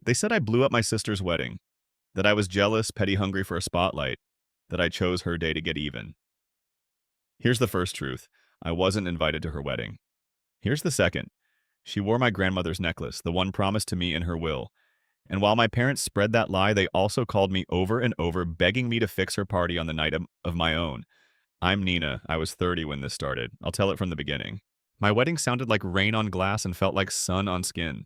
They said I blew up my sister's wedding, that I was jealous, petty hungry for a spotlight, that I chose her day to get even. Here's the first truth. I wasn't invited to her wedding. Here's the second. She wore my grandmother's necklace, the one promised to me in her will. And while my parents spread that lie, they also called me over and over, begging me to fix her party on the night of my own. I'm Nina. I was 30 when this started. I'll tell it from the beginning. My wedding sounded like rain on glass and felt like sun on skin.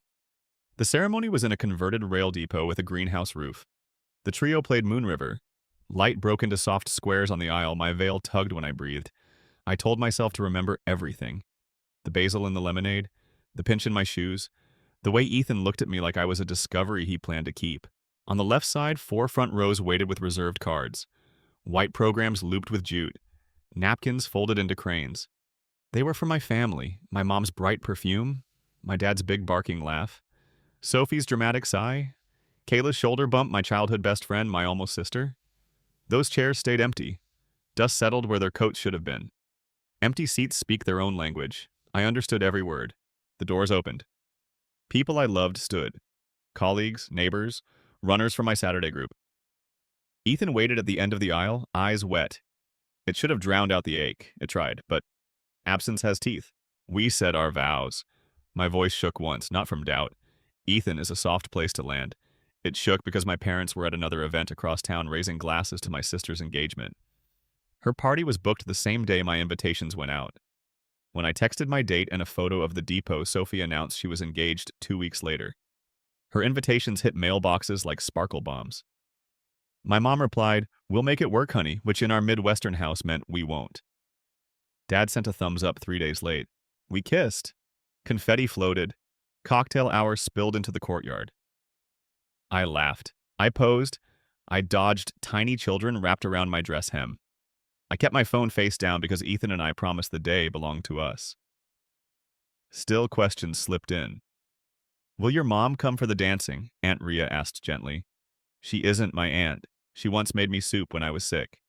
The ceremony was in a converted rail depot with a greenhouse roof. The trio played Moon River. Light broke into soft squares on the aisle. My veil tugged when I breathed. I told myself to remember everything. The basil in the lemonade, the pinch in my shoes, the way Ethan looked at me like I was a discovery he planned to keep. On the left side, 4 front rows waited with reserved cards. White programs looped with jute. Napkins folded into cranes. They were for my family, my mom's bright perfume, my dad's big barking laugh, Sophie's dramatic sigh, Kayla's shoulder bump, my childhood best friend, my almost sister. Those chairs stayed empty. Dust settled where their coats should have been. Empty seats speak their own language. I understood every word. The doors opened. People I loved stood. Colleagues, neighbors, runners from my Saturday group. Ethan waited at the end of the aisle, eyes wet. It should have drowned out the ache. It tried, but absence has teeth. We said our vows. My voice shook once, not from doubt. Ethan is a soft place to land. It shook because my parents were at another event across town raising glasses to my sister's engagement. Her party was booked the same day my invitations went out. When I texted my date and a photo of the depot, Sophie announced she was engaged 2 weeks later. Her invitations hit mailboxes like sparkle bombs. My mom replied, "We'll make it work, honey," which in our Midwestern house meant we won't. Dad sent a thumbs up 3 days late. We kissed. Confetti floated. Cocktail hour spilled into the courtyard. I laughed. I posed. I dodged tiny children wrapped around my dress hem. I kept my phone face down because Ethan and I promised the day belonged to us. Still questions slipped in. "Will your mom come for the dancing?" Aunt Rhea asked gently. "She isn't my aunt. She once made me soup when I was sick."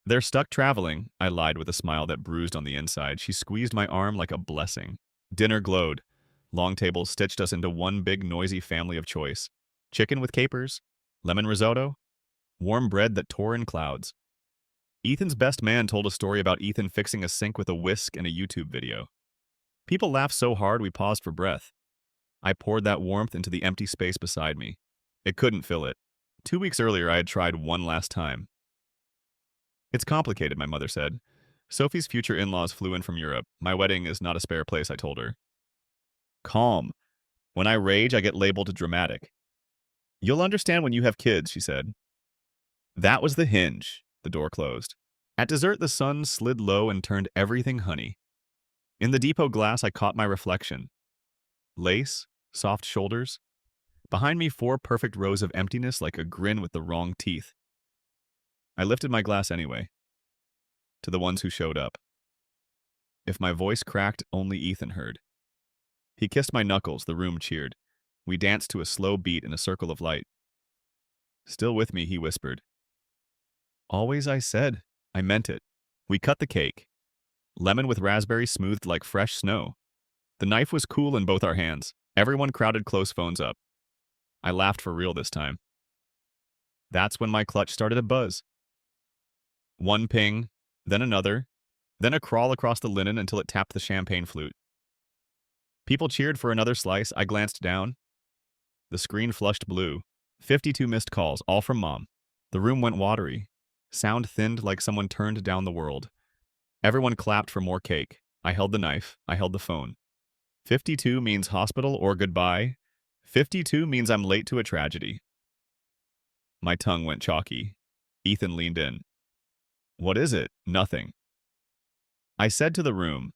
"They're stuck traveling," I lied with a smile that bruised on the inside. She squeezed my arm like a blessing. Dinner glowed. Long tables stitched us into one big noisy family of choice. Chicken with capers, lemon risotto, warm bread that tore in clouds. Ethan's best man told a story about Ethan fixing a sink with a whisk in a YouTube video. People laughed so hard we paused for breath. I poured that warmth into the empty space beside me. It couldn't fill it. 2 weeks earlier, I had tried one last time. "It's complicated," my mother said. "Sophie's future in-laws flew in from Europe. My wedding is not a spare place," I told her. Calm. When I rage, I get labeled dramatic. "You'll understand when you have kids," she said. That was the hinge. The door closed. At dessert, the sun slid low and turned everything honey. In the depot glass, I caught my reflection. Lace, soft shoulders. Behind me, 4 perfect rows of emptiness like a grin with the wrong teeth. I lifted my glass anyway. To the ones who showed up. If my voice cracked, only Ethan heard. He kissed my knuckles, the room cheered. We danced to a slow beat in a circle of light. Still with me, he whispered. "Always I said." I meant it. We cut the cake. Lemon with raspberry smoothed like fresh snow. The knife was cool in both our hands. Everyone crowded close, phones up. I laughed for real this time. That's when my clutch started to buzz. One ping, then another, then a crawl across the linen until it tapped the champagne flute. People cheered for another slice. I glanced down. The screen flushed blue. 52 missed calls, all from Mom. The room went watery. Sound thinned like someone turned down the world. Everyone clapped for more cake. I held the knife. I held the phone. 52 means hospital or goodbye. 52 means I'm late to a tragedy. My tongue went chalky. Ethan leaned in. "What is it?" "Nothing." I said to the room.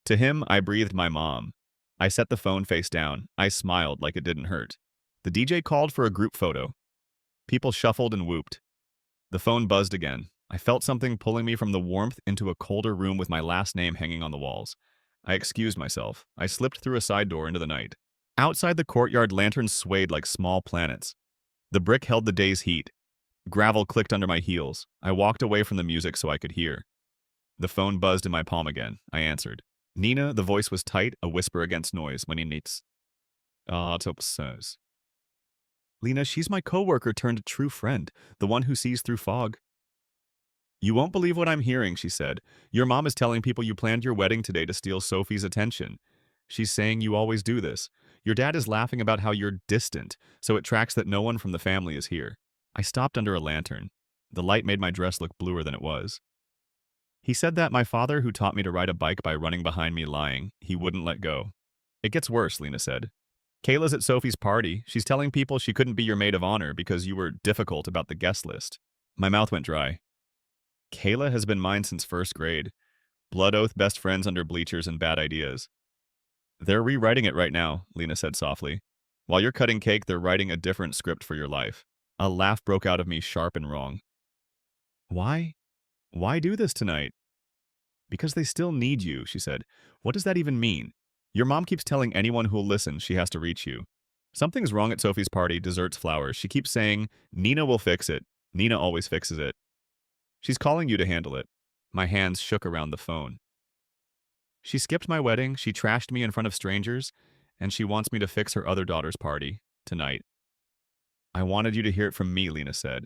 To him, I breathed my mom. I set the phone face down. I smiled like it didn't hurt. The DJ called for a group photo. People shuffled and whooped. The phone buzzed again. I felt something pulling me from the warmth into a colder room with my last name hanging on the walls. I excused myself. I slipped through a side door into the night. Outside the courtyard, lanterns swayed like small planets. The brick held the day's heat. Gravel clicked under my heels. I walked away from the music so I could hear. The phone buzzed in my palm again. I answered. "Nina," the voice was tight, a whisper against noise. "When he needs." "Ah, top says." Lena, she's my coworker turned true friend, the one who sees through fog. You won't believe what I'm hearing, she said. Your mom is telling people you planned your wedding today to steal Sophie's attention. She's saying you always do this. Your dad is laughing about how you're distant, so it tracks that no one from the family is here. I stopped under a lantern. The light made my dress look bluer than it was. He said that my father, who taught me to ride a bike by running behind me lying, he wouldn't let go. It gets worse, Lena said. Kayla's at Sophie's party. She's telling people she couldn't be your maid of honor because you were difficult about the guest list. My mouth went dry. Kayla has been mine since first grade. Blood oath best friends under bleachers and bad ideas. They're rewriting it right now, Lena said softly. While you're cutting cake, they're writing a different script for your life. A laugh broke out of me, sharp and wrong. Why? Why do this tonight? Because they still need you, she said. What does that even mean? Your mom keeps telling anyone who'll listen she has to reach you. Something's wrong at Sophie's party, desserts, flowers. She keeps saying, Nina will fix it. Nina always fixes it. She's calling you to handle it. My hands shook around the phone. She skipped my wedding, she trashed me in front of strangers, and she wants me to fix her other daughter's party, tonight. I wanted you to hear it from me, Lena said.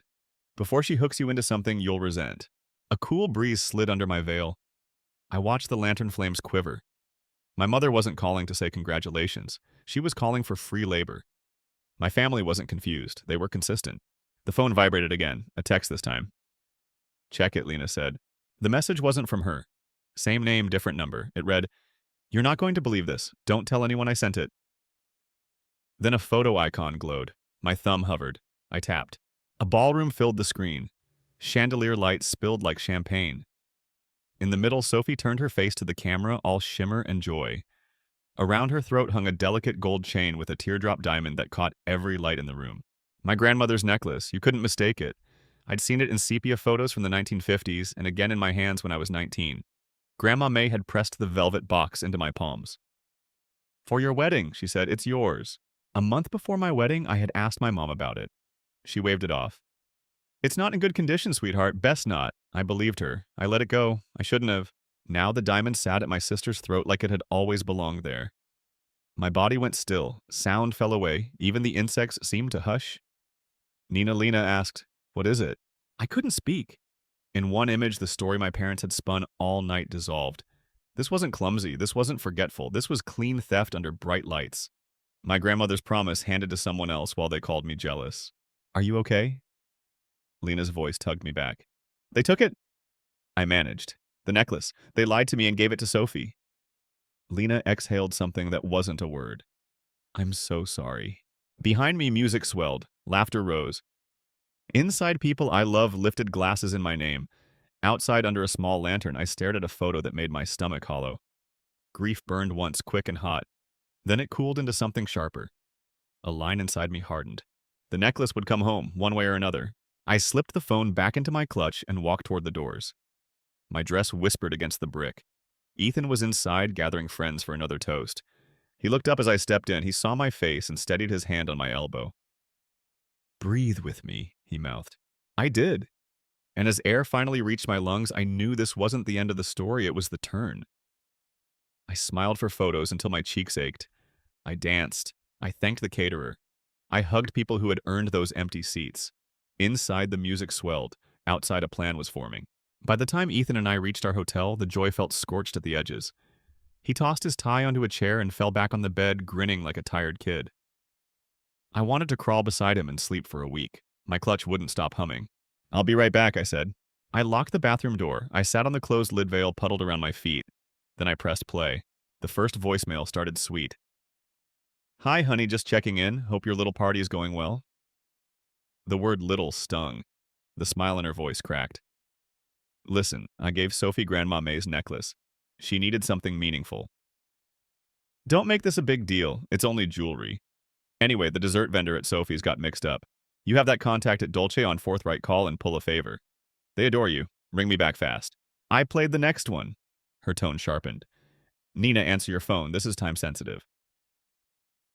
Before she hooks you into something you'll resent. A cool breeze slid under my veil. I watched the lantern flames quiver. My mother wasn't calling to say congratulations. She was calling for free labor. My family wasn't confused. They were consistent. The phone vibrated again, a text this time. Check it, Lena said. The message wasn't from her. Same name, different number. It read, You're not going to believe this. Don't tell anyone I sent it. Then a photo icon glowed. My thumb hovered. I tapped. A ballroom filled the screen. Chandelier lights spilled like champagne. In the middle, Sophie turned her face to the camera, all shimmer and joy. Around her throat hung a delicate gold chain with a teardrop diamond that caught every light in the room. My grandmother's necklace. You couldn't mistake it. I'd seen it in sepia photos from the 1950s and again in my hands when I was 19. Grandma May had pressed the velvet box into my palms. For your wedding, she said, it's yours. A month before my wedding, I had asked my mom about it. She waved it off. It's not in good condition, sweetheart. Best not. I believed her. I let it go. I shouldn't have. Now the diamond sat at my sister's throat like it had always belonged there. My body went still. Sound fell away. Even the insects seemed to hush. Lena asked, What is it? I couldn't speak. In one image, the story my parents had spun all night dissolved. This wasn't clumsy. This wasn't forgetful. This was clean theft under bright lights. My grandmother's promise handed to someone else while they called me jealous. Are you okay? Lena's voice tugged me back. They took it. I managed. The necklace. They lied to me and gave it to Sophie. Lena exhaled something that wasn't a word. I'm so sorry. Behind me, music swelled. Laughter rose. Inside, people I love lifted glasses in my name. Outside, under a small lantern, I stared at a photo that made my stomach hollow. Grief burned once, quick and hot. Then it cooled into something sharper. A line inside me hardened. The necklace would come home, one way or another. I slipped the phone back into my clutch and walked toward the doors. My dress whispered against the brick. Ethan was inside, gathering friends for another toast. He looked up as I stepped in. He saw my face and steadied his hand on my elbow. Breathe with me, he mouthed. I did. And as air finally reached my lungs, I knew this wasn't the end of the story, it was the turn. I smiled for photos until my cheeks ached. I danced. I thanked the caterer. I hugged people who had earned those empty seats. Inside, the music swelled. Outside, a plan was forming. By the time Ethan and I reached our hotel, the joy felt scorched at the edges. He tossed his tie onto a chair and fell back on the bed, grinning like a tired kid. I wanted to crawl beside him and sleep for a week. My clutch wouldn't stop humming. I'll be right back, I said. I locked the bathroom door. I sat on the closed lid veil puddled around my feet. Then I pressed play. The first voicemail started sweet. Hi, honey, just checking in. Hope your little party is going well. The word little stung. The smile in her voice cracked. Listen, I gave Sophie Grandma May's necklace. She needed something meaningful. Don't make this a big deal. It's only jewelry. Anyway, the dessert vendor at Sophie's got mixed up. You have that contact at Dolce on forthright call and pull a favor. They adore you. Ring me back fast. I played the next one. Her tone sharpened. Nina, answer your phone. This is time sensitive.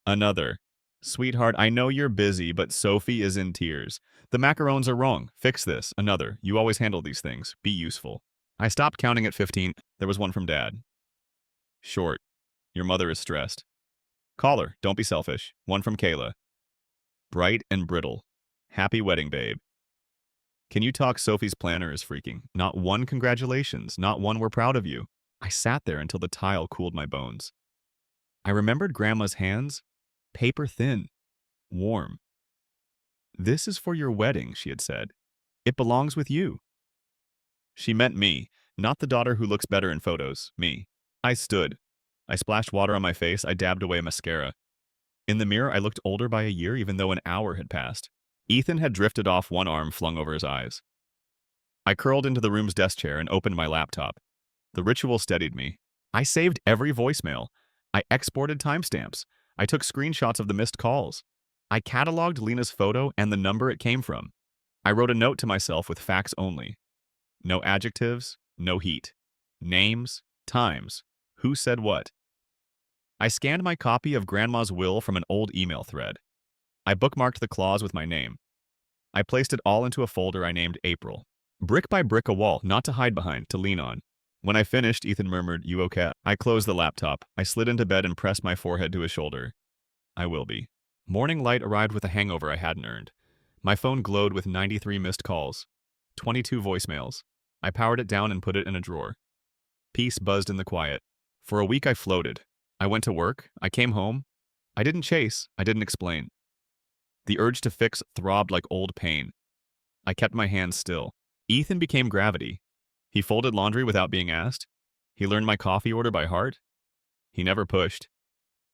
Another. Sweetheart, I know you're busy, but Sophie is in tears. The macarons are wrong. Fix this. Another. You always handle these things. Be useful. I stopped counting at 15. There was one from Dad. Short. Your mother is stressed. Call her. Don't be selfish. One from Kayla. bright and brittle. Happy wedding, babe. Can you talk? Sophie's planner is freaking. Not one congratulations, not one we're proud of you. I sat there until the tile cooled my bones. I remembered Grandma's hands, paper thin, warm. This is for your wedding, she had said. It belongs with you. She meant me, not the daughter who looks better in photos, me. I stood. I splashed water on my face, I dabbed away mascara. In the mirror, I looked older by a year even though an hour had passed. Ethan had drifted off, one arm flung over his eyes. I curled into the room's desk chair and opened my laptop. The ritual steadied me. I saved every voicemail. I exported timestamps. I took screenshots of the missed calls. I cataloged Lena's photo and the number it came from. I wrote a note to myself with facts only. No adjectives, no heat. Names, times, who said what. I scanned my copy of Grandma's will from an old email thread. I bookmarked the clause with my name. I placed it all into a folder I named April. Brick by brick, a wall, not to hide behind, to lean on. When I finished, Ethan murmured, "You okay?" I closed the laptop. I slid into bed and pressed my forehead to his shoulder. I will be. Morning light arrived with a hangover I hadn't earned. My phone glowed with 93 missed calls, 22 voicemails. I powered it down and put it in a drawer. Peace buzzed in the quiet. For a week I floated. I went to work. I came home. I didn't chase. I didn't explain. The urge to fix throbbed like old pain. I kept my hands still. Ethan became gravity. He folded laundry without being asked. He learned my coffee order by heart. He never pushed.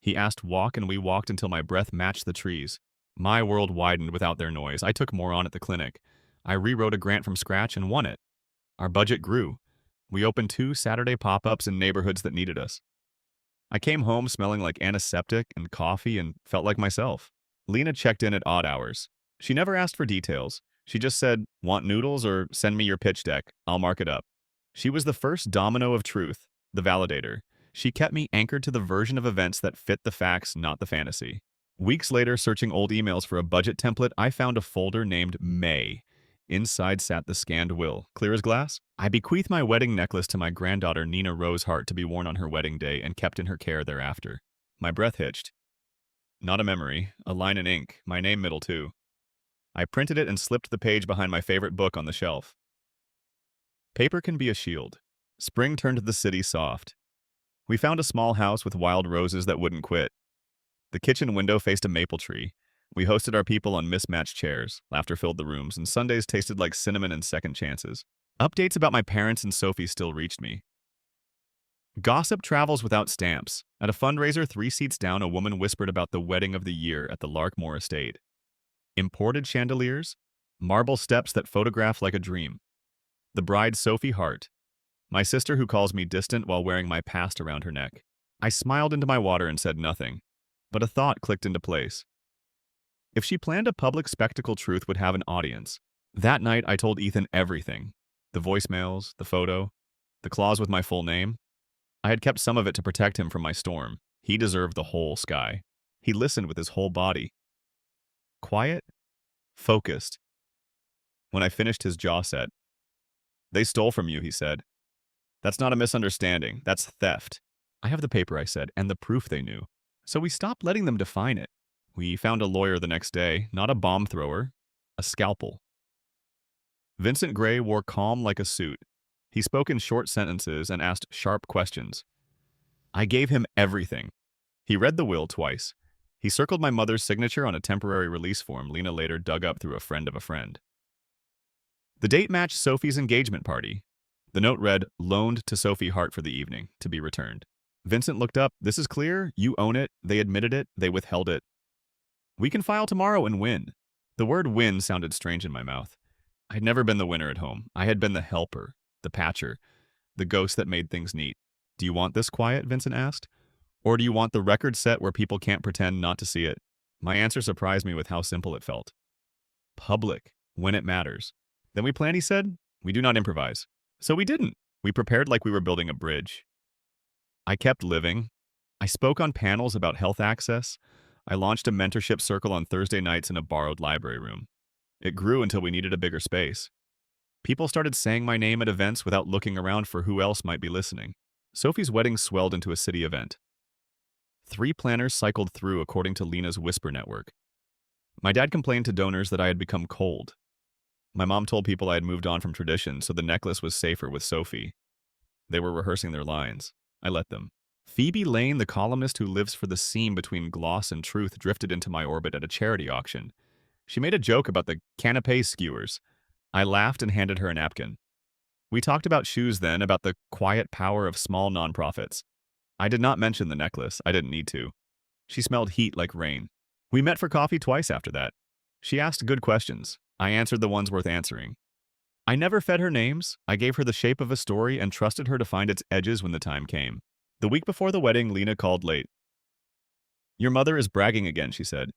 He asked walk and we walked until my breath matched the trees. My world widened without their noise. I took more on at the clinic. I rewrote a grant from scratch and won it. Our budget grew. We opened 2 Saturday pop-ups in neighborhoods that needed us. I came home smelling like antiseptic and coffee and felt like myself. Lena checked in at odd hours. She never asked for details. She just said, "Want noodles or send me your pitch deck? I'll mark it up." She was the first domino of truth, the validator. She kept me anchored to the version of events that fit the facts, not the fantasy. Weeks later, searching old emails for a budget template, I found a folder named May. Inside sat the scanned will, clear as glass. I bequeath my wedding necklace to my granddaughter Nina Rose Hart to be worn on her wedding day and kept in her care thereafter. My breath hitched. Not a memory, a line in ink, my name middle too. I printed it and slipped the page behind my favorite book on the shelf. Paper can be a shield. Spring turned the city soft. We found a small house with wild roses that wouldn't quit. The kitchen window faced a maple tree. We hosted our people on mismatched chairs. Laughter filled the rooms, and Sundays tasted like cinnamon and second chances. Updates about my parents and Sophie still reached me. Gossip travels without stamps. At a fundraiser 3 seats down, a woman whispered about the wedding of the year at the Larkmore estate. Imported chandeliers, marble steps that photograph like a dream. The bride Sophie Hart, my sister who calls me distant while wearing my past around her neck. I smiled into my water and said nothing, but a thought clicked into place. If she planned a public spectacle, truth would have an audience. That night, I told Ethan everything. The voicemails, the photo, the clause with my full name. I had kept some of it to protect him from my storm. He deserved the whole sky. He listened with his whole body. Quiet, focused. When I finished, his jaw set. "They stole from you," he said. "That's not a misunderstanding. That's theft." "I have the paper," I said, "and the proof they knew." So we stopped letting them define it. We found a lawyer the next day, not a bomb thrower, a scalpel. Vincent Gray wore calm like a suit. He spoke in short sentences and asked sharp questions. I gave him everything. He read the will twice. He circled my mother's signature on a temporary release form Lena later dug up through a friend of a friend. The date matched Sophie's engagement party. The note read, "Loaned to Sophie Hart for the evening, to be returned." Vincent looked up. "This is clear. You own it. They admitted it. They withheld it. We can file tomorrow and win." The word win sounded strange in my mouth. I had never been the winner at home. I had been the helper, the patcher, the ghost that made things neat. "Do you want this quiet?" Vincent asked. "Or do you want the record set where people can't pretend not to see it?" My answer surprised me with how simple it felt. Public, when it matters. "Then we plan," he said. "We do not improvise." So we didn't. We prepared like we were building a bridge. I kept living. I spoke on panels about health access. I launched a mentorship circle on Thursday nights in a borrowed library room. It grew until we needed a bigger space. People started saying my name at events without looking around for who else might be listening. Sophie's wedding swelled into a city event. 3 planners cycled through according to Lena's whisper network. My dad complained to donors that I had become cold. My mom told people I had moved on from tradition, so the necklace was safer with Sophie. They were rehearsing their lines. I let them. Phoebe Lane, the columnist who lives for the seam between gloss and truth, drifted into my orbit at a charity auction. She made a joke about the canapé skewers. I laughed and handed her a napkin. We talked about shoes then, about the quiet power of small nonprofits. I did not mention the necklace. I didn't need to. She smelled heat like rain. We met for coffee twice after that. She asked good questions. I answered the ones worth answering. I never fed her names. I gave her the shape of a story and trusted her to find its edges when the time came. The week before the wedding, Lena called late. Your mother is bragging again, she said.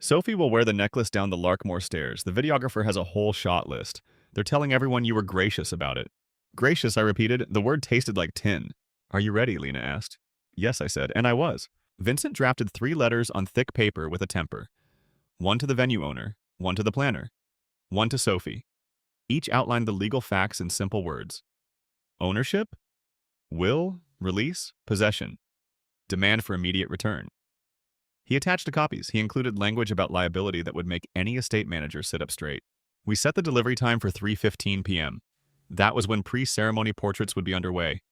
Sophie will wear the necklace down the Larkmore stairs. The videographer has a whole shot list. They're telling everyone you were gracious about it. Gracious, I repeated. The word tasted like tin. Are you ready? Lena asked. Yes, I said, and I was. Vincent drafted 3 letters on thick paper with a temper. One to the venue owner, one to the planner, one to Sophie. Each outlined the legal facts in simple words. Ownership, will, release, possession, demand for immediate return. He attached the copies. He included language about liability that would make any estate manager sit up straight. We set the delivery time for 3:15 p.m. That was when pre-ceremony portraits would be underway.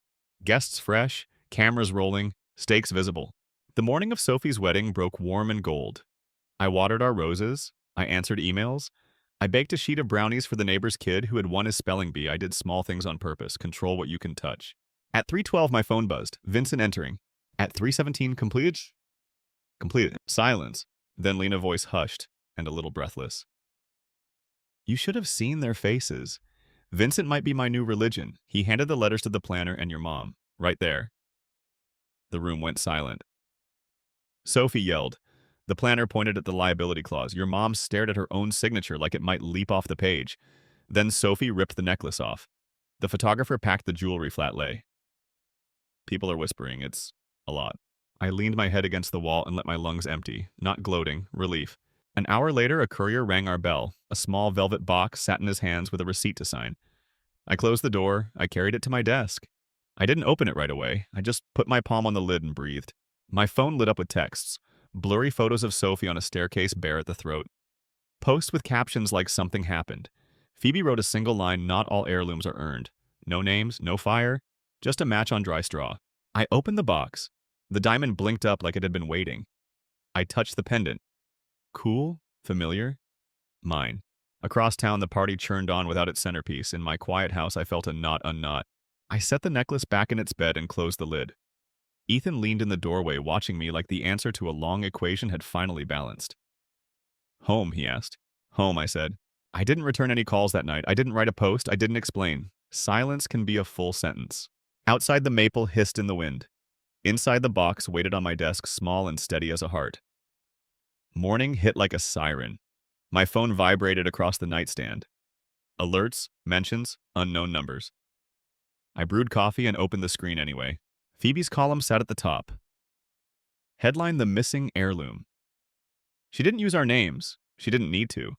Guests fresh, cameras rolling, stakes visible. The morning of Sophie's wedding broke warm and gold. I watered our roses. I answered emails. I baked a sheet of brownies for the neighbor's kid who had won his spelling bee. I did small things on purpose. Control what you can touch. At 3:12, my phone buzzed. Vincent entering. At 3:17, completed? Completed. Silence. Then Lena's voice hushed and a little breathless. You should have seen their faces. Vincent might be my new religion. He handed the letters to the planner and your mom. Right there. The room went silent. Sophie yelled. The planner pointed at the liability clause. Your mom stared at her own signature like it might leap off the page. Then Sophie ripped the necklace off. The photographer packed the jewelry flat lay. People are whispering. It's a lot. I leaned my head against the wall and let my lungs empty, not gloating, relief. An hour later, a courier rang our bell. A small velvet box sat in his hands with a receipt to sign. I closed the door. I carried it to my desk. I didn't open it right away. I just put my palm on the lid and breathed. My phone lit up with texts. Blurry photos of Sophie on a staircase bare at the throat. Posts with captions like something happened. Phoebe wrote a single line, not all heirlooms are earned. No names, no fire, just a match on dry straw. I opened the box. The diamond blinked up like it had been waiting. I touched the pendant. Cool, familiar, mine. Across town, the party churned on without its centerpiece. In my quiet house, I felt a knot unknot. I set the necklace back in its bed and closed the lid. Ethan leaned in the doorway, watching me like the answer to a long equation had finally balanced. Home, he asked. Home, I said. I didn't return any calls that night. I didn't write a post. I didn't explain. Silence can be a full sentence. Outside, the maple hissed in the wind. Inside, the box waited on my desk, small and steady as a heart. Morning hit like a siren. My phone vibrated across the nightstand. Alerts, mentions, unknown numbers. I brewed coffee and opened the screen anyway. Phoebe's column sat at the top. Headline: The Missing Heirloom. She didn't use our names. She didn't need to.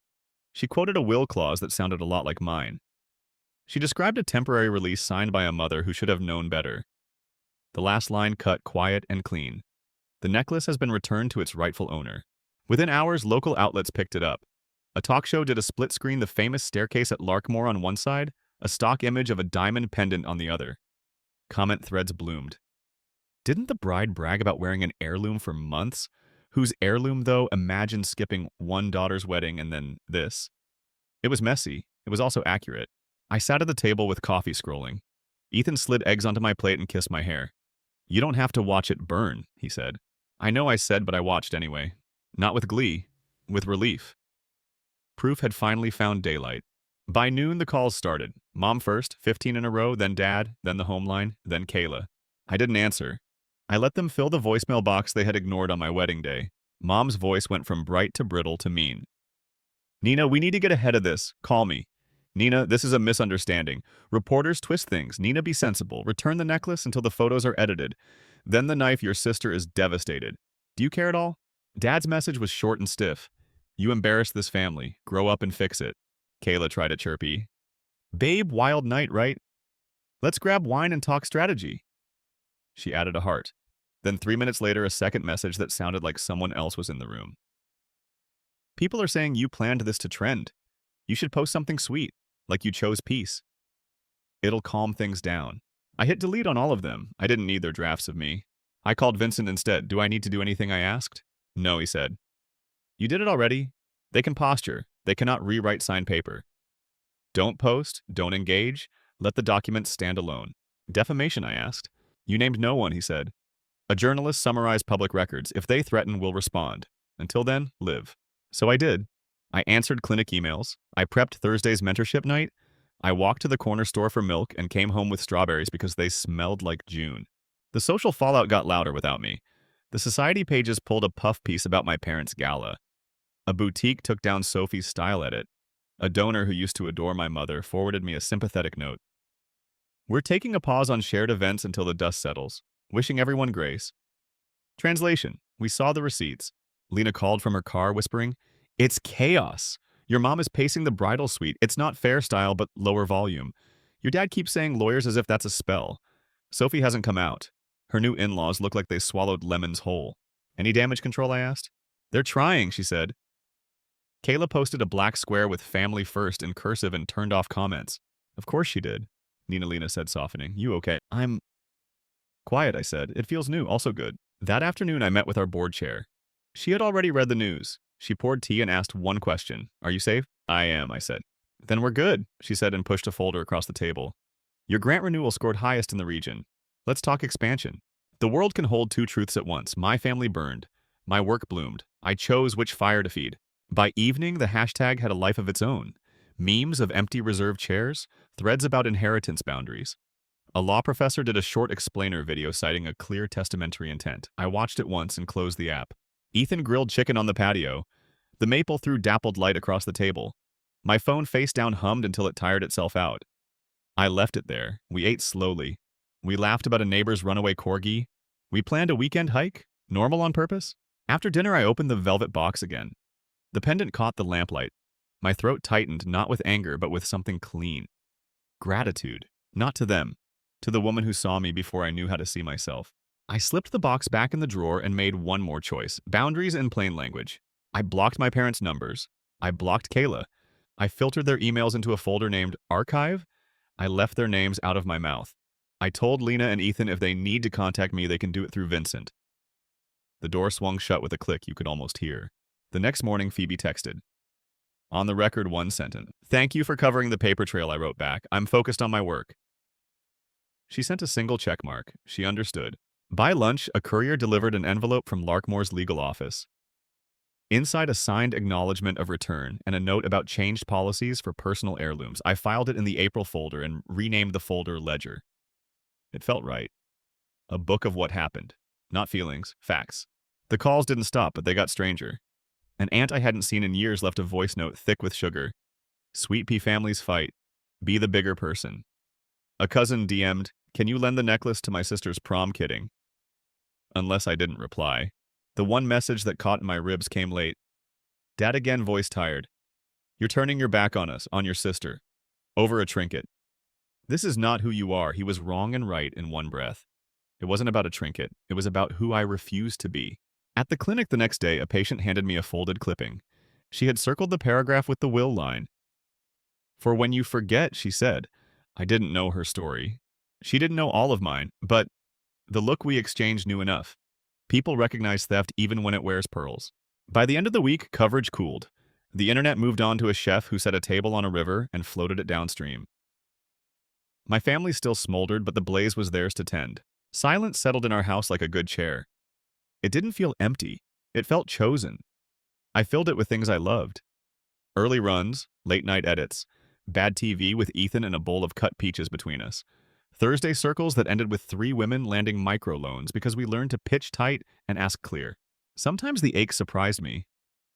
She quoted a will clause that sounded a lot like mine. She described a temporary release signed by a mother who should have known better. The last line cut quiet and clean. The necklace has been returned to its rightful owner. Within hours, local outlets picked it up. A talk show did a split screen, the famous staircase at Larkmore on one side, a stock image of a diamond pendant on the other. Comment threads bloomed. Didn't the bride brag about wearing an heirloom for months? Whose heirloom, though? Imagine skipping one daughter's wedding and then this. It was messy. It was also accurate. I sat at the table with coffee scrolling. Ethan slid eggs onto my plate and kissed my hair. You don't have to watch it burn, he said. I know I said, but I watched anyway. Not with glee, with relief. Proof had finally found daylight. By noon, the calls started. Mom first, 15 in a row, then Dad, then the home line, then Kayla. I didn't answer. I let them fill the voicemail box they had ignored on my wedding day. Mom's voice went from bright to brittle to mean. Nina, we need to get ahead of this. Call me. Nina, this is a misunderstanding. Reporters twist things. Nina, be sensible. Return the necklace until the photos are edited. Then the knife. Your sister is devastated. Do you care at all? Dad's message was short and stiff. You embarrassed this family. Grow up and fix it. Kayla tried to chirpy. Babe, wild night, right? Let's grab wine and talk strategy. She added a heart. Then 3 minutes later, a second message that sounded like someone else was in the room. People are saying you planned this to trend. You should post something sweet, like you chose peace. It'll calm things down. I hit delete on all of them. I didn't need their drafts of me. I called Vincent instead. Do I need to do anything I asked? No, he said. You did it already. They can posture. They cannot rewrite signed paper. Don't post. Don't engage. Let the documents stand alone. Defamation, I asked. You named no one, he said. A journalist summarized public records. If they threaten, we'll respond. Until then, live. So I did. I answered clinic emails. I prepped Thursday's mentorship night. I walked to the corner store for milk and came home with strawberries because they smelled like June. The social fallout got louder without me. The society pages pulled a puff piece about my parents' gala. A boutique took down Sophie's style edit. A donor who used to adore my mother forwarded me a sympathetic note. We're taking a pause on shared events until the dust settles. Wishing everyone grace. Translation. We saw the receipts. Lena called from her car, whispering, It's chaos. Your mom is pacing the bridal suite. It's not fair style, but lower volume. Your dad keeps saying lawyers as if that's a spell. Sophie hasn't come out. Her new in-laws look like they swallowed lemons whole. Any damage control, I asked. They're trying, she said. Kayla posted a black square with family first in cursive and turned off comments. Of course she did, Nina Lena said, softening. You okay? I'm quiet, I said. It feels new, also good. That afternoon, I met with our board chair. She had already read the news. She poured tea and asked one question. Are you safe? I am, I said. Then we're good, she said and pushed a folder across the table. Your grant renewal scored highest in the region. Let's talk expansion. The world can hold two truths at once. My family burned. My work bloomed. I chose which fire to feed. By evening, the hashtag had a life of its own. Memes of empty reserved chairs, threads about inheritance boundaries. A law professor did a short explainer video citing a clear testamentary intent. I watched it once and closed the app. Ethan grilled chicken on the patio. The maple threw dappled light across the table. My phone face down hummed until it tired itself out. I left it there. We ate slowly. We laughed about a neighbor's runaway corgi. We planned a weekend hike, normal on purpose. After dinner, I opened the velvet box again. The pendant caught the lamplight. My throat tightened, not with anger, but with something clean. Gratitude. Not to them. To the woman who saw me before I knew how to see myself. I slipped the box back in the drawer and made one more choice. Boundaries in plain language. I blocked my parents' numbers. I blocked Kayla. I filtered their emails into a folder named Archive. I left their names out of my mouth. I told Lena and Ethan if they need to contact me, they can do it through Vincent. The door swung shut with a click you could almost hear. The next morning, Phoebe texted. On the record, one sentence. Thank you for covering the paper trail, I wrote back. I'm focused on my work. She sent a single check mark. She understood. By lunch, a courier delivered an envelope from Larkmore's legal office. Inside, a signed acknowledgement of return and a note about changed policies for personal heirlooms. I filed it in the April folder and renamed the folder Ledger. It felt right. A book of what happened. Not feelings, facts. The calls didn't stop, but they got stranger. An aunt I hadn't seen in years left a voice note thick with sugar. Sweet pea families fight. Be the bigger person. A cousin DM'd, can you lend the necklace to my sister's prom? Kidding. Unless I didn't reply. The one message that caught in my ribs came late. Dad again, voice tired. You're turning your back on us, on your sister. Over a trinket. This is not who you are. He was wrong and right in one breath. It wasn't about a trinket. It was about who I refused to be. At the clinic the next day, a patient handed me a folded clipping. She had circled the paragraph with the will line. For when you forget, she said. I didn't know her story. She didn't know all of mine, but the look we exchanged knew enough. People recognize theft even when it wears pearls. By the end of the week, coverage cooled. The internet moved on to a chef who set a table on a river and floated it downstream. My family still smoldered, but the blaze was theirs to tend. Silence settled in our house like a good chair. It didn't feel empty. It felt chosen. I filled it with things I loved. Early runs, late-night edits, bad TV with Ethan and a bowl of cut peaches between us. Thursday circles that ended with 3 women landing microloans because we learned to pitch tight and ask clear. Sometimes the ache surprised me.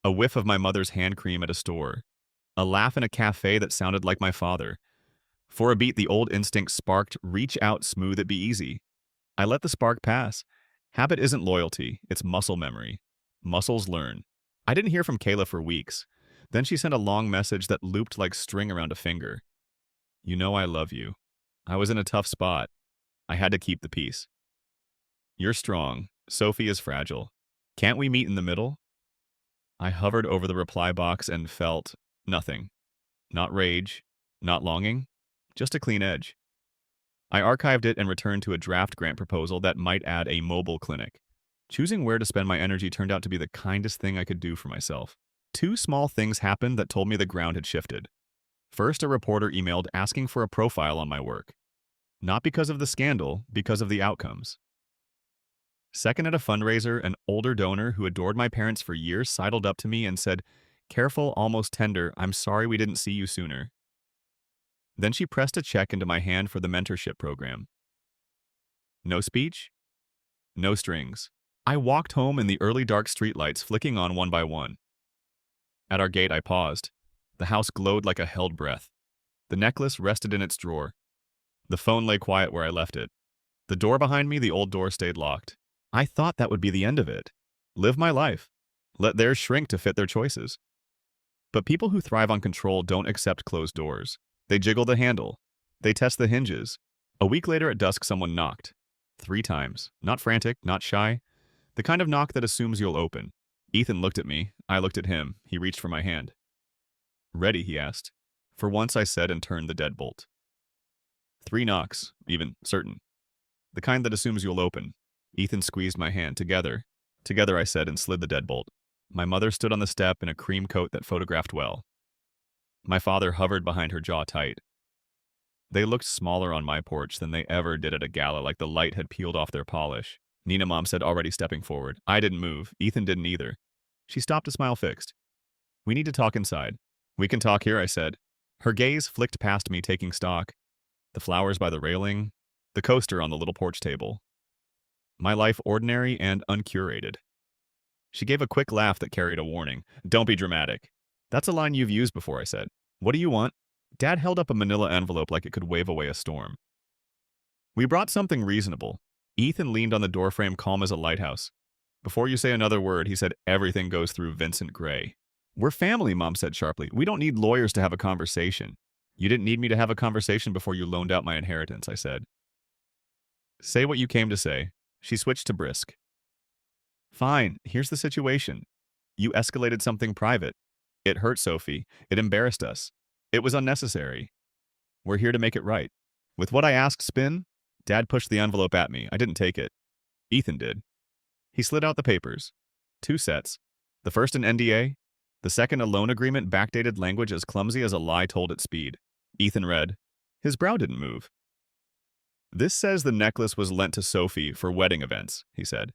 A whiff of my mother's hand cream at a store. A laugh in a cafe that sounded like my father. For a beat, the old instinct sparked, reach out, smooth it, be easy. I let the spark pass. Habit isn't loyalty, it's muscle memory. Muscles learn. I didn't hear from Kayla for weeks. Then she sent a long message that looped like string around a finger. You know I love you. I was in a tough spot. I had to keep the peace. You're strong. Sophie is fragile. Can't we meet in the middle? I hovered over the reply box and felt nothing. Not rage, not longing, just a clean edge. I archived it and returned to a draft grant proposal that might add a mobile clinic. Choosing where to spend my energy turned out to be the kindest thing I could do for myself. Two small things happened that told me the ground had shifted. First, a reporter emailed asking for a profile on my work. Not because of the scandal, because of the outcomes. Second, at a fundraiser, an older donor who adored my parents for years sidled up to me and said, "Careful, almost tender, I'm sorry we didn't see you sooner." Then she pressed a check into my hand for the mentorship program. No speech, no strings. I walked home in the early dark streetlights flicking on one by one. At our gate, I paused. The house glowed like a held breath. The necklace rested in its drawer. The phone lay quiet where I left it. The door behind me, the old door, stayed locked. I thought that would be the end of it. Live my life. Let theirs shrink to fit their choices. But people who thrive on control don't accept closed doors. They jiggle the handle. They test the hinges. A week later at dusk, someone knocked. 3 times. Not frantic, not shy. The kind of knock that assumes you'll open. Ethan looked at me. I looked at him. He reached for my hand. "Ready?" he asked. For once, I said and turned the deadbolt. 3 knocks, even certain. The kind that assumes you'll open. Ethan squeezed my hand. Together. Together, I said, and slid the deadbolt. My mother stood on the step in a cream coat that photographed well. My father hovered behind her, jaw tight. They looked smaller on my porch than they ever did at a gala, like the light had peeled off their polish. "Nina," Mom said, already stepping forward. I didn't move. Ethan didn't either. She stopped, a smile fixed. "We need to talk inside." "We can talk here," I said. Her gaze flicked past me, taking stock. The flowers by the railing, the coaster on the little porch table. My life ordinary and uncurated. She gave a quick laugh that carried a warning. "Don't be dramatic." "That's a line you've used before," I said. "What do you want?" Dad held up a manila envelope like it could wave away a storm. "We brought something reasonable." Ethan leaned on the doorframe, calm as a lighthouse. "Before you say another word," he said, "everything goes through Vincent Gray." "We're family," Mom said sharply. "We don't need lawyers to have a conversation." "You didn't need me to have a conversation before you loaned out my inheritance," I said. "Say what you came to say." She switched to brisk. "Fine, here's the situation. You escalated something private. It hurt Sophie. It embarrassed us. It was unnecessary. We're here to make it right." With what I asked spin, Dad pushed the envelope at me. I didn't take it. Ethan did. He slid out the papers. 2 sets. The first an NDA. The second a loan agreement, backdated language as clumsy as a lie told at speed. Ethan read. His brow didn't move. "This says the necklace was lent to Sophie for wedding events," he said.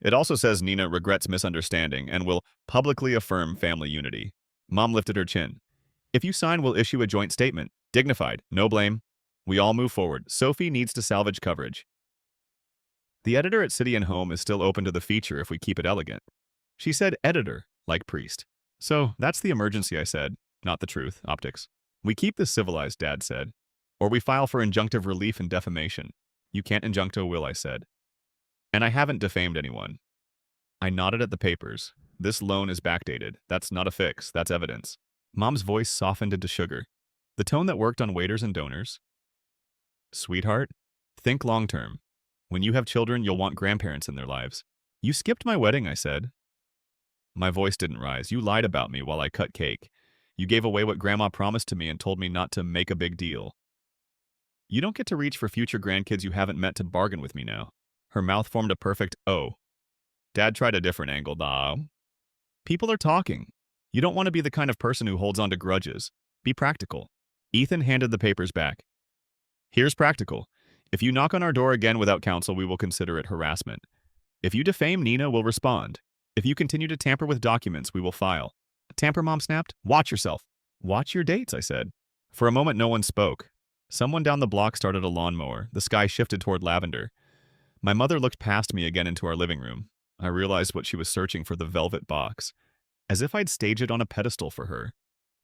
"It also says Nina regrets misunderstanding and will publicly affirm family unity." Mom lifted her chin. "If you sign, we'll issue a joint statement. Dignified. No blame. We all move forward. Sophie needs to salvage coverage. The editor at City and Home is still open to the feature if we keep it elegant." She said editor, like priest. "So, that's the emergency," I said. "Not the truth. Optics. We keep this civilized," Dad said. "Or we file for injunctive relief and defamation." "You can't injunct a will," I said. "And I haven't defamed anyone." I nodded at the papers. "This loan is backdated. That's not a fix. That's evidence." Mom's voice softened into sugar. The tone that worked on waiters and donors. "Sweetheart, think long-term. When you have children, you'll want grandparents in their lives." "You skipped my wedding," I said. My voice didn't rise. "You lied about me while I cut cake. You gave away what Grandma promised to me and told me not to make a big deal. You don't get to reach for future grandkids you haven't met to bargain with me now." Her mouth formed a perfect O. Dad tried a different angle, though. "People are talking. You don't want to be the kind of person who holds on to grudges. Be practical." Ethan handed the papers back. "Here's practical. If you knock on our door again without counsel, we will consider it harassment. If you defame Nina, we'll respond. If you continue to tamper with documents, we will file." "Tamper?" Mom snapped. "Watch yourself." "Watch your dates," I said. For a moment, no one spoke. Someone down the block started a lawnmower. The sky shifted toward lavender. My mother looked past me again into our living room. I realized what she was searching for, the velvet box. As if I'd stage it on a pedestal for her.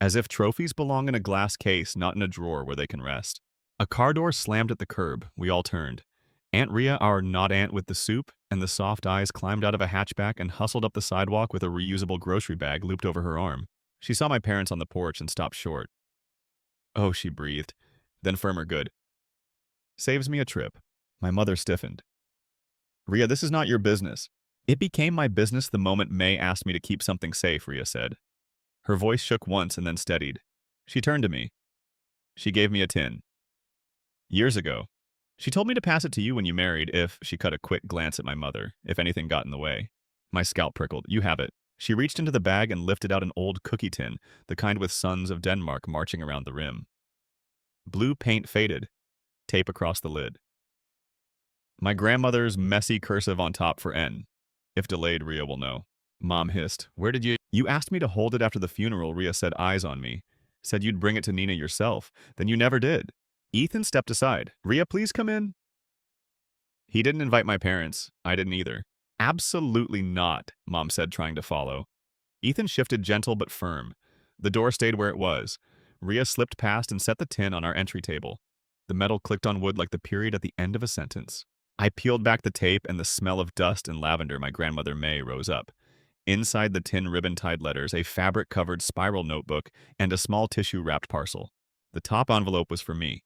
As if trophies belong in a glass case, not in a drawer where they can rest. A car door slammed at the curb. We all turned. Aunt Rhea, our not-aunt with the soup and the soft eyes, climbed out of a hatchback and hustled up the sidewalk with a reusable grocery bag looped over her arm. She saw my parents on the porch and stopped short. "Oh," she breathed. Then firmer, "Good. Saves me a trip." My mother stiffened. "Rhea, this is not your business." It became my business the moment May asked me to keep something safe, Ria said. Her voice shook once and then steadied. She turned to me. She gave me a tin. Years ago. She told me to pass it to you when you married if, she cut a quick glance at my mother, if anything got in the way. My scalp prickled. You have it. She reached into the bag and lifted out an old cookie tin, the kind with sons of Denmark marching around the rim. Blue paint faded. Tape across the lid. My grandmother's messy cursive on top for N. If delayed, Ria will know. Mom hissed. Where did you— You asked me to hold it after the funeral, Ria said, eyes on me. Said you'd bring it to Nina yourself. Then you never did. Ethan stepped aside. Ria, please come in. He didn't invite my parents. I didn't either. Absolutely not, Mom said, trying to follow. Ethan shifted gentle but firm. The door stayed where it was. Ria slipped past and set the tin on our entry table. The metal clicked on wood like the period at the end of a sentence. I peeled back the tape and the smell of dust and lavender my grandmother May rose up. Inside the tin ribbon-tied letters, a fabric-covered spiral notebook and a small tissue-wrapped parcel. The top envelope was for me.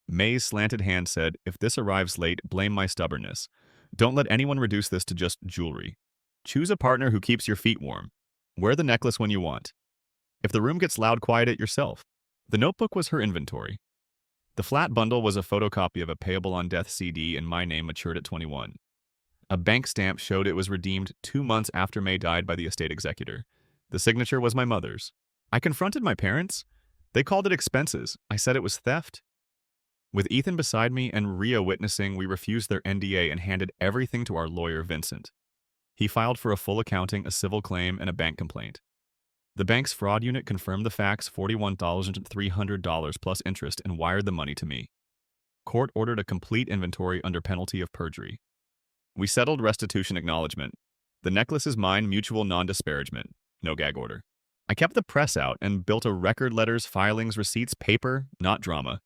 May's slanted hand said, if this arrives late, blame my stubbornness. Don't let anyone reduce this to just jewelry. Choose a partner who keeps your feet warm. Wear the necklace when you want. If the room gets loud, quiet it yourself. The notebook was her inventory. The flat bundle was a photocopy of a payable on death CD and my name matured at 21. A bank stamp showed it was redeemed 2 months after May died by the estate executor. The signature was my mother's. I confronted my parents. They called it expenses. I said it was theft. With Ethan beside me and Ria witnessing, we refused their NDA and handed everything to our lawyer, Vincent. He filed for a full accounting, a civil claim, and a bank complaint. The bank's fraud unit confirmed the facts, $41,300 plus interest, and wired the money to me. Court ordered a complete inventory under penalty of perjury. We settled restitution acknowledgement. The necklace is mine, mutual non-disparagement. No gag order. I kept the press out and built a record, letters, filings, receipts, paper, not drama.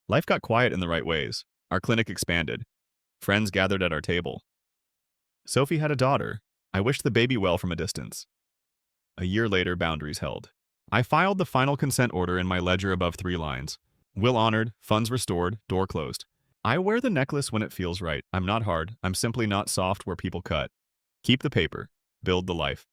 Life got quiet in the right ways. Our clinic expanded. Friends gathered at our table. Sophie had a daughter. I wished the baby well from a distance. A year later, boundaries held. I filed the final consent order in my ledger above 3 lines. Will honored, funds restored, door closed. I wear the necklace when it feels right. I'm not hard. I'm simply not soft where people cut. Keep the paper. Build the life.